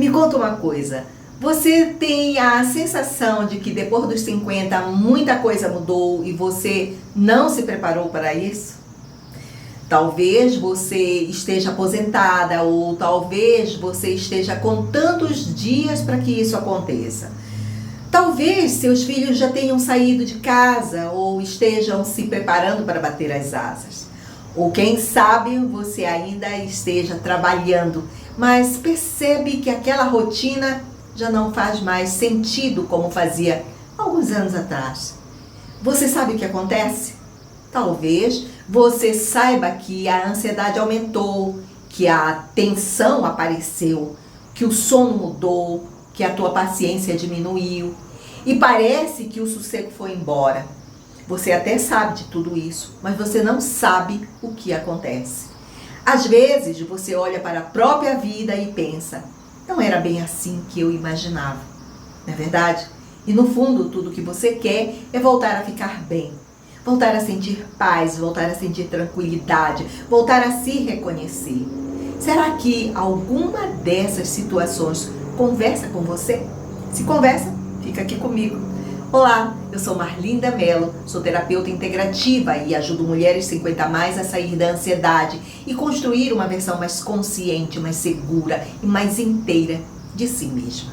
Me conta uma coisa, você tem a sensação de que depois dos 50 muita coisa mudou e você não se preparou para isso? Talvez você esteja aposentada ou talvez você esteja com tantos dias para que isso aconteça. Talvez seus filhos já tenham saído de casa ou estejam se preparando para bater as asas. Ou quem sabe você ainda esteja trabalhando, mas percebe que aquela rotina já não faz mais sentido como fazia alguns anos atrás. Você sabe o que acontece? Talvez você saiba que a ansiedade aumentou, que a tensão apareceu, que o sono mudou, que a tua paciência diminuiu e parece que o sossego foi embora. Você até sabe de tudo isso, mas você não sabe o que acontece. Às vezes você olha para a própria vida e pensa, não era bem assim que eu imaginava, não é verdade? E no fundo tudo que você quer é voltar a ficar bem, voltar a sentir paz, voltar a sentir tranquilidade, voltar a se reconhecer. Será que alguma dessas situações conversa com você? Se conversa, fica aqui comigo. Olá, eu sou Marlinda Mello, sou terapeuta integrativa e ajudo mulheres 50 a mais a sair da ansiedade e construir uma versão mais consciente, mais segura e mais inteira de si mesma.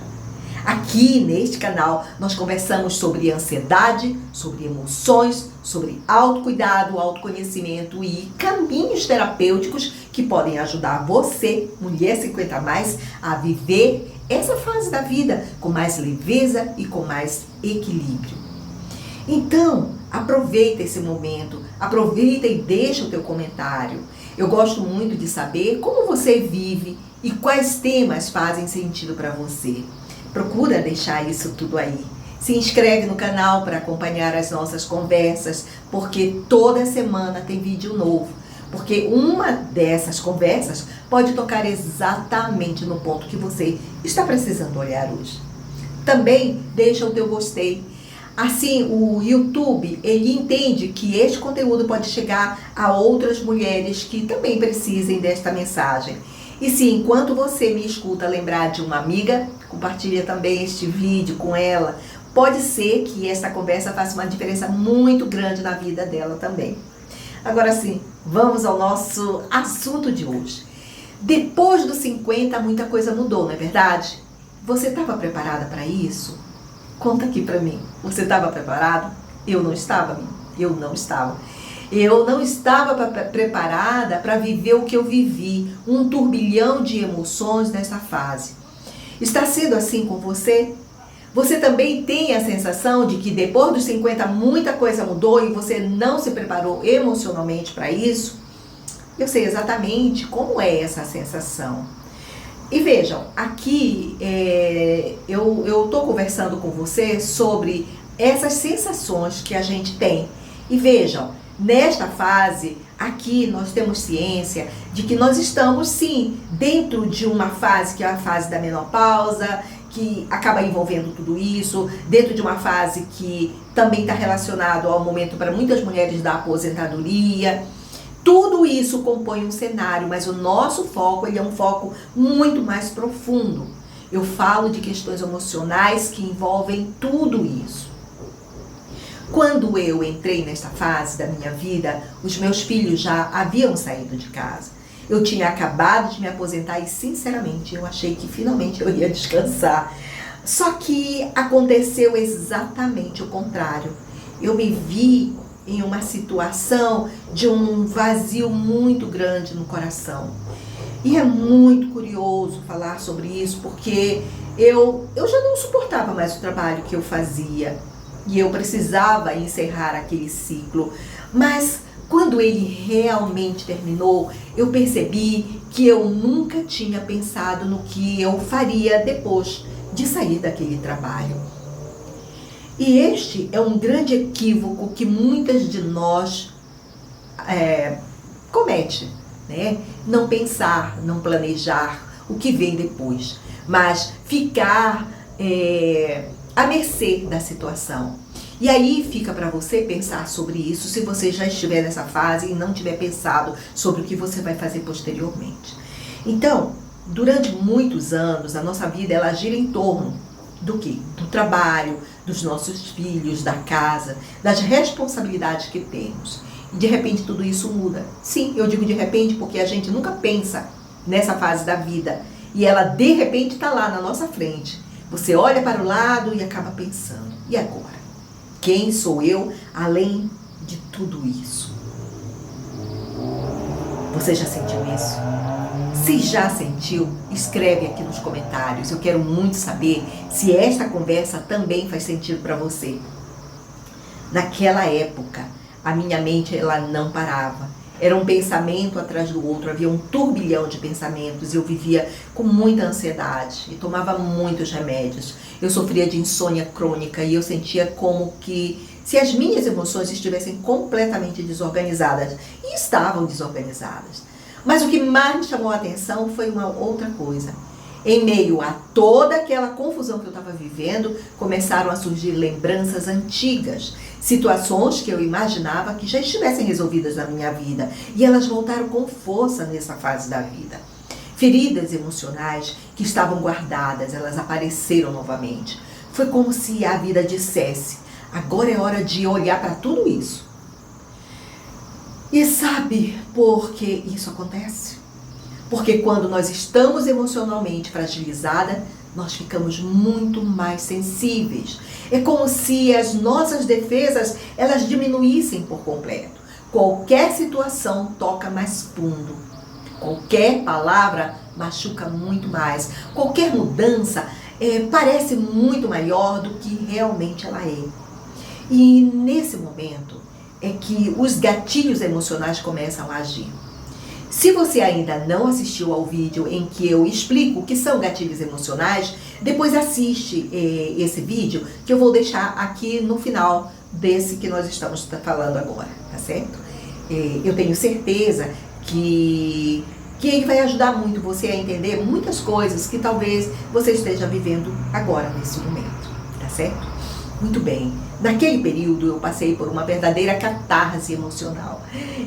Aqui neste canal nós conversamos sobre ansiedade, sobre emoções, sobre autocuidado, autoconhecimento e caminhos terapêuticos que podem ajudar você, mulher 50 a mais, a viver essa fase da vida com mais leveza e com mais equilíbrio. Então, aproveita esse momento, aproveita e deixa o teu comentário. Eu gosto muito de saber como você vive e quais temas fazem sentido para você. Procura deixar isso tudo aí. Se inscreve no canal para acompanhar as nossas conversas, porque toda semana tem vídeo novo. Porque uma dessas conversas pode tocar exatamente no ponto que você está precisando olhar hoje. Também deixa o teu gostei. Assim, o YouTube, ele entende que este conteúdo pode chegar a outras mulheres que também precisem desta mensagem. E se enquanto você me escuta lembrar de uma amiga, compartilha também este vídeo com ela. Pode ser que esta conversa faça uma diferença muito grande na vida dela também. Agora sim, vamos ao nosso assunto de hoje. Depois dos 50, muita coisa mudou, não é verdade? Você estava preparada para isso? Conta aqui para mim. Você estava preparado? Eu não estava, eu não estava. Eu não estava preparada para viver o que eu vivi, um turbilhão de emoções nessa fase. Está sendo assim com você? Você também tem a sensação de que depois dos 50 muita coisa mudou e você não se preparou emocionalmente para isso? Eu sei exatamente como é essa sensação. E vejam, aqui eu estou conversando com você sobre essas sensações que a gente tem. E vejam, nesta fase, aqui nós temos ciência de que nós estamos sim dentro de uma fase que é a fase da menopausa, que acaba envolvendo tudo isso, dentro de uma fase que também está relacionado ao momento para muitas mulheres da aposentadoria. Tudo isso compõe um cenário, mas o nosso foco ele é um foco muito mais profundo. Eu falo de questões emocionais que envolvem tudo isso. Quando eu entrei nessa fase da minha vida, os meus filhos já haviam saído de casa. Eu tinha acabado de me aposentar e, sinceramente, eu achei que finalmente eu ia descansar. Só que aconteceu exatamente o contrário. Eu me vi em uma situação de um vazio muito grande no coração. E é muito curioso falar sobre isso, porque eu já não suportava mais o trabalho que eu fazia. E eu precisava encerrar aquele ciclo. Mas quando ele realmente terminou, eu percebi que eu nunca tinha pensado no que eu faria depois de sair daquele trabalho. E este é um grande equívoco que muitas de nós comete, né? Não pensar, não planejar o que vem depois, mas ficar à mercê da situação. E aí fica para você pensar sobre isso, se você já estiver nessa fase e não tiver pensado sobre o que você vai fazer posteriormente. Então, Durante muitos anos, a nossa vida ela gira em torno do quê? Do trabalho, dos nossos filhos, da casa, das responsabilidades que temos. E de repente tudo isso muda. Sim, eu digo de repente porque a gente nunca pensa nessa fase da vida. E ela de repente está lá na nossa frente. Você olha para o lado e acaba pensando, e agora? Quem sou eu além de tudo isso? Você já sentiu isso? Se já sentiu, escreve aqui nos comentários. Eu quero muito saber se esta conversa também faz sentido para você. Naquela época, a minha mente ela não parava. Era um pensamento atrás do outro, havia um turbilhão de pensamentos. Eu vivia com muita ansiedade e tomava muitos remédios. Eu sofria de insônia crônica e eu sentia como que se as minhas emoções estivessem completamente desorganizadas. E estavam desorganizadas. Mas o que mais me chamou a atenção foi uma outra coisa. Em meio a toda aquela confusão que eu estava vivendo, começaram a surgir lembranças antigas, situações que eu imaginava que já estivessem resolvidas na minha vida. E elas voltaram com força nessa fase da vida. Feridas emocionais que estavam guardadas, elas apareceram novamente. Foi como se a vida dissesse, agora é hora de olhar para tudo isso. E sabe por que isso acontece? Porque quando nós estamos emocionalmente fragilizadas, nós ficamos muito mais sensíveis. É como se as nossas defesas, elas diminuíssem por completo. Qualquer situação toca mais fundo. Qualquer palavra machuca muito mais. Qualquer mudança parece muito maior do que realmente ela é. E nesse momento é que os gatilhos emocionais começam a agir. Se você ainda não assistiu ao vídeo em que eu explico o que são gatilhos emocionais, depois assiste esse vídeo que eu vou deixar aqui no final desse que nós estamos falando agora, tá certo? Eu tenho certeza que ele vai ajudar muito você a entender muitas coisas que talvez você esteja vivendo agora, nesse momento, tá certo? Muito bem. Naquele período eu passei por uma verdadeira catarse emocional.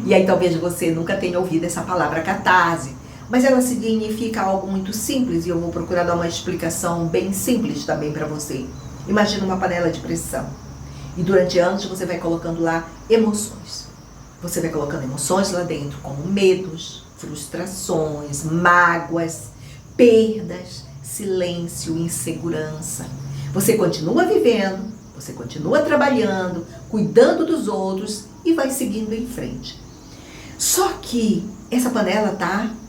E aí talvez você nunca tenha ouvido essa palavra catarse, mas ela significa algo muito simples e eu vou procurar dar uma explicação bem simples também para você. Imagina uma panela de pressão e durante anos você vai colocando lá emoções. Você vai colocando emoções lá dentro como medos, frustrações, mágoas, perdas, silêncio, insegurança. Você continua vivendo, você continua trabalhando, cuidando dos outros e vai seguindo em frente. Só que essa panela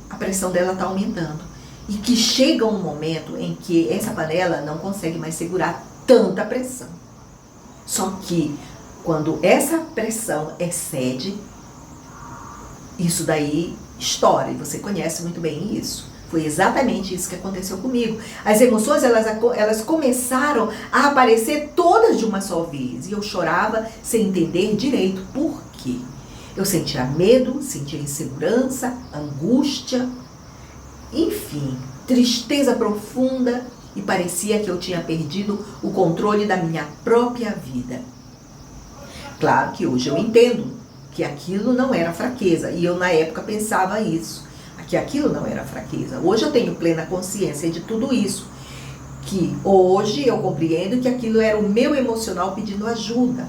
a pressão dela está aumentando. E que chega um momento em que essa panela não consegue mais segurar tanta pressão. Só que quando essa pressão excede, isso daí estoura. E você conhece muito bem isso. Foi exatamente isso que aconteceu comigo. As emoções, elas começaram a aparecer todas de uma só vez. E eu chorava sem entender direito por quê. Eu sentia medo, sentia insegurança, angústia, enfim, tristeza profunda. E parecia que eu tinha perdido o controle da minha própria vida. Claro que hoje eu entendo que aquilo não era fraqueza. E eu na época pensava isso. Que aquilo não era fraqueza. Hoje eu tenho plena consciência de tudo isso. Que hoje eu compreendo que aquilo era o meu emocional pedindo ajuda.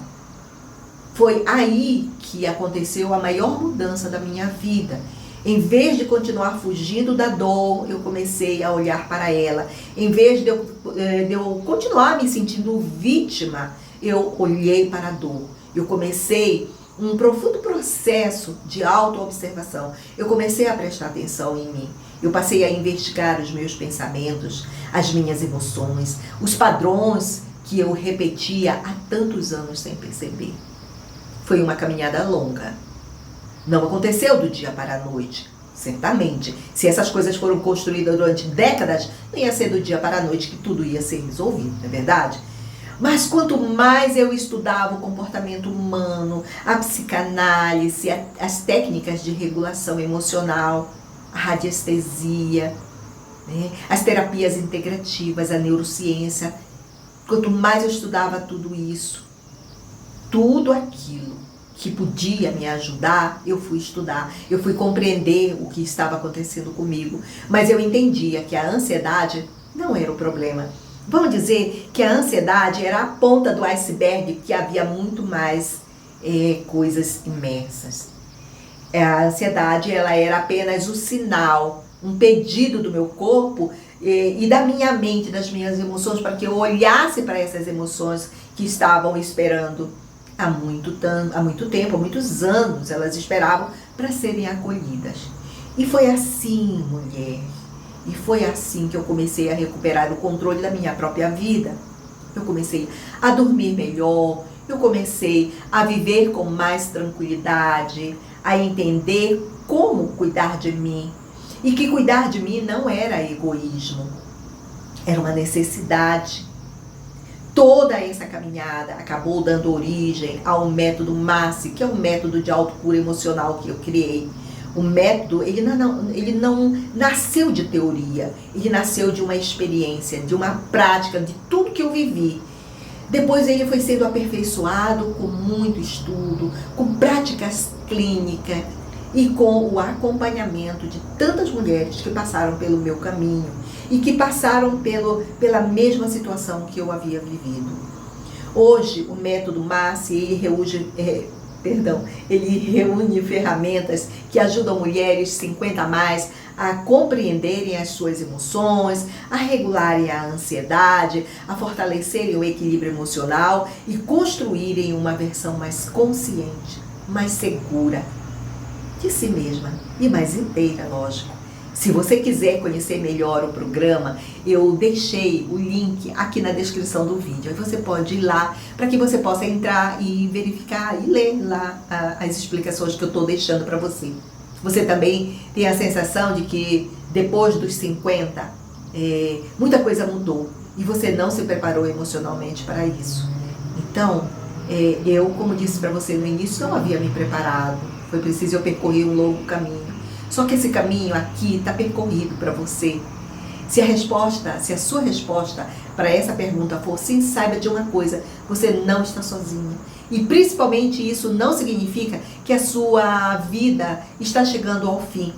Foi aí que aconteceu a maior mudança da minha vida. Em vez de continuar fugindo da dor, eu comecei a olhar para ela. Em vez de eu continuar me sentindo vítima, eu olhei para a dor. Eu comecei um profundo processo de autoobservação. Eu comecei a prestar atenção em mim. Eu passei a investigar os meus pensamentos, as minhas emoções, os padrões que eu repetia há tantos anos sem perceber. Foi uma caminhada longa. Não aconteceu do dia para a noite, certamente. Se essas coisas foram construídas durante décadas, não ia ser do dia para a noite que tudo ia ser resolvido, não é verdade? Mas quanto mais eu estudava o comportamento humano, a psicanálise, as técnicas de regulação emocional, a radiestesia, as terapias integrativas, a neurociência, quanto mais eu estudava tudo isso, tudo aquilo que podia me ajudar, eu fui estudar, eu fui compreender o que estava acontecendo comigo. Mas eu entendia que a ansiedade não era o problema. Vamos dizer que a ansiedade era a ponta do iceberg, que havia muito mais coisas imersas. A ansiedade, ela era apenas o sinal, um pedido do meu corpo e da minha mente, das minhas emoções, para que eu olhasse para essas emoções que estavam esperando há muito tempo, há muitos anos, elas esperavam para serem acolhidas. E foi assim, mulher, e foi assim que eu comecei a recuperar o controle da minha própria vida. Eu comecei a dormir melhor, eu comecei a viver com mais tranquilidade, a entender como cuidar de mim. E que cuidar de mim não era egoísmo, era uma necessidade. Toda essa caminhada acabou dando origem ao método MASSE, que é um método de autocura emocional que eu criei. O método, ele não nasceu de teoria, ele nasceu de uma experiência, de uma prática, de tudo que eu vivi. Depois ele foi sendo aperfeiçoado com muito estudo, com práticas clínicas e com o acompanhamento de tantas mulheres que passaram pelo meu caminho e que passaram pela mesma situação que eu havia vivido. Hoje, o método MASSE, ele reúne ferramentas que ajudam mulheres 50+, a compreenderem as suas emoções, a regularem a ansiedade, a fortalecerem o equilíbrio emocional e construírem uma versão mais consciente, mais segura de si mesma e mais inteira, lógico. Se você quiser conhecer melhor o programa, eu deixei o link aqui na descrição do vídeo. Aí você pode ir lá para que você possa entrar e verificar e ler lá as explicações que eu estou deixando para você. Você também tem a sensação de que depois dos 50, muita coisa mudou e você não se preparou emocionalmente para isso. Então, eu, como disse para você no início, não havia me preparado. Foi preciso eu percorrer um longo caminho. Só que esse caminho aqui está percorrido para você. Se a sua resposta para essa pergunta for sim, saiba de uma coisa, você não está sozinha. E principalmente isso não significa que a sua vida está chegando ao fim.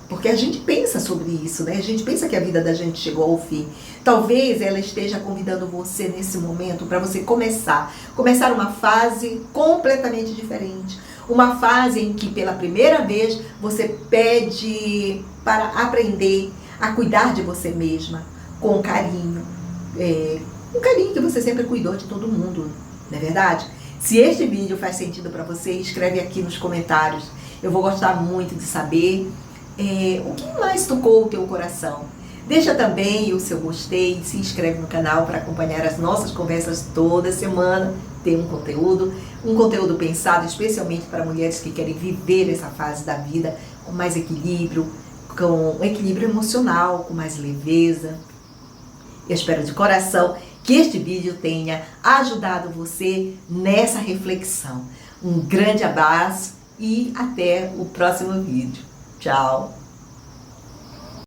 Porque a gente pensa sobre isso, né? A gente pensa que a vida da gente chegou ao fim. Talvez ela esteja convidando você nesse momento para você começar uma fase completamente diferente. Uma fase em que pela primeira vez você pede para aprender a cuidar de você mesma com carinho. Um carinho que você sempre cuidou de todo mundo, não é verdade? Se este vídeo faz sentido para você, escreve aqui nos comentários. Eu vou gostar muito de saber o que mais tocou o teu coração. Deixa também o seu gostei, se inscreve no canal para acompanhar as nossas conversas toda semana. Tem um conteúdo pensado especialmente para mulheres que querem viver essa fase da vida com mais equilíbrio, com um equilíbrio emocional, com mais leveza. Eu espero de coração que este vídeo tenha ajudado você nessa reflexão. Um grande abraço e até o próximo vídeo. Tchau!